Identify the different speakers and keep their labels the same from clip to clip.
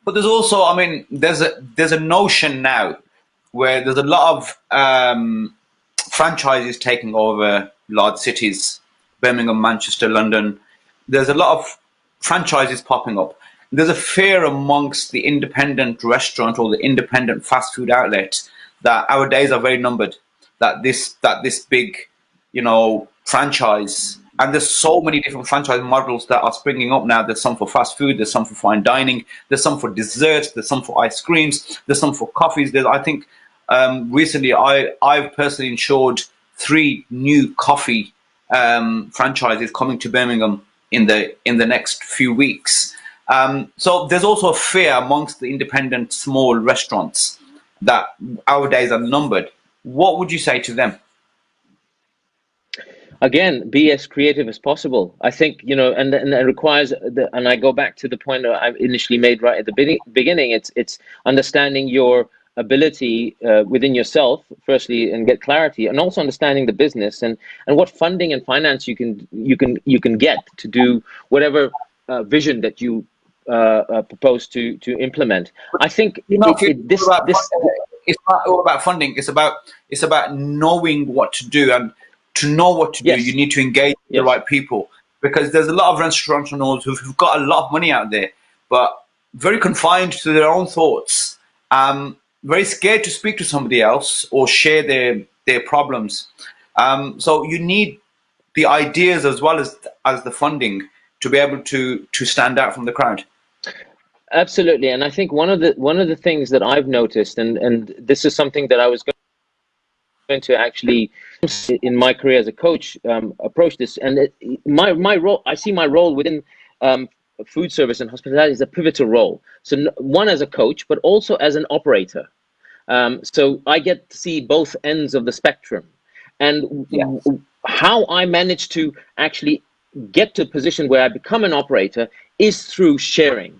Speaker 1: But there's also, I mean, there's a notion now where there's a lot of franchises taking over large cities, Birmingham, Manchester, London. There's a lot of franchises popping up. There's a fear amongst the independent restaurant or the independent fast food outlet that our days are very numbered. That this big, franchise, and there's so many different franchise models that are springing up now. There's some for fast food, there's some for fine dining, there's some for desserts, there's some for ice creams, there's some for coffees. I think recently I've personally insured three new coffee franchises coming to Birmingham in the next few weeks. So there's also a fear amongst the independent small restaurants that our days are numbered. What would you say to them?
Speaker 2: Again, be as creative as possible. I think, and it requires and I go back to the point that I initially made right at the beginning. It's understanding your ability within yourself, firstly, and get clarity, and also understanding the business and what funding and finance you can get to do whatever vision that you propose to implement. I think
Speaker 1: it's not all about funding. It's about knowing what to do, and to know what to do,
Speaker 2: yes,
Speaker 1: you need to engage with the right people, because there's a lot of restaurateurs who've got a lot of money out there, but very confined to their own thoughts, very scared to speak to somebody else or share their problems. So you need the ideas as well as the funding to be able to stand out from the crowd.
Speaker 2: Absolutely. And I think one of the things that I've noticed, and this is something that I was going to actually in my career as a coach approach this, and my role, I see my role within food service and hospitality is a pivotal role. So one, as a coach, but also as an operator. So I get to see both ends of the spectrum, and how I manage to actually get to a position where I become an operator is through sharing.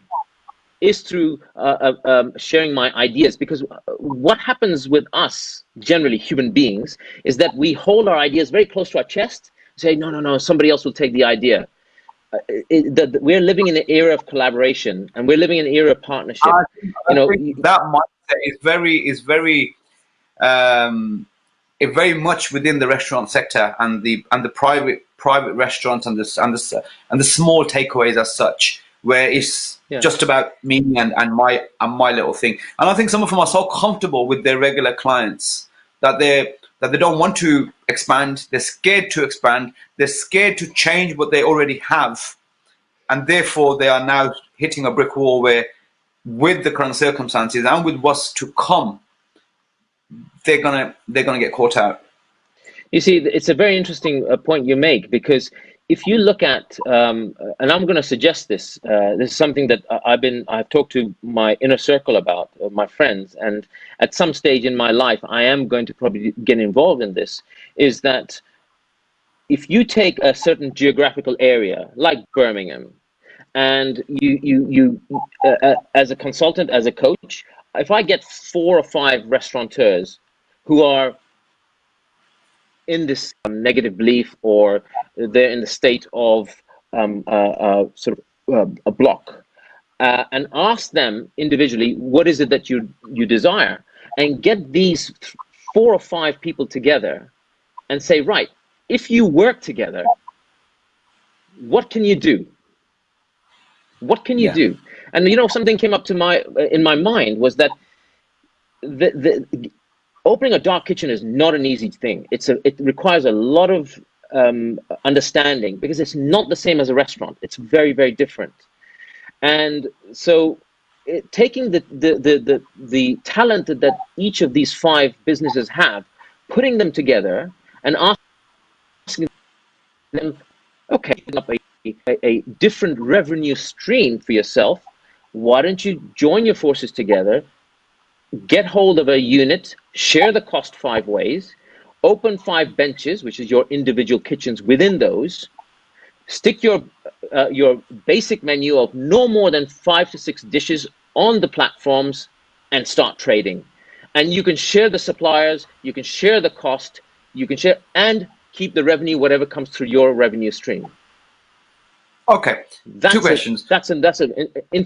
Speaker 2: Sharing my ideas, because what happens with us, generally human beings, is that we hold our ideas very close to our chest, say, no, somebody else will take the idea. We're living in an era of collaboration, and we're living in an era of partnership.
Speaker 1: I think that mindset is very much within the restaurant sector and the private restaurants and the small takeaways as such, where it's just about me and my little thing. And I think some of them are so comfortable with their regular clients that they don't want to expand. They're scared to expand. They're scared to change what they already have, and therefore they are now hitting a brick wall where, with the current circumstances and with what's to come, they're gonna get caught out.
Speaker 2: You see, it's a very interesting point you make, because if you look at, and I'm going to suggest this, this is something that I've talked to my inner circle about, my friends, and at some stage in my life, I am going to probably get involved in this, is that if you take a certain geographical area, like Birmingham, and you as a consultant, as a coach, if I get 4 or 5 restaurateurs who are in this negative belief, or they're in the state of sort of a block, and ask them individually, what is it that you desire, and get these 4 or 5 people together and say, right, if you work together, what can you do? What can you do? And something came up in my mind was that opening a dark kitchen is not an easy thing. It requires a lot of understanding, because it's not the same as a restaurant. It's very, very different. And so taking the talent that each of these 5 businesses have, putting them together and asking them, okay, up a different revenue stream for yourself. Why don't you join your forces together, get hold of a unit, share the cost 5 ways, open 5 benches, which is your individual kitchens within those, stick your basic menu of no more than 5 to 6 dishes on the platforms, and start trading. And you can share the suppliers, you can share the cost, you can share and keep the revenue, whatever comes through your revenue stream.
Speaker 1: Okay, 2 questions.
Speaker 2: That's an interesting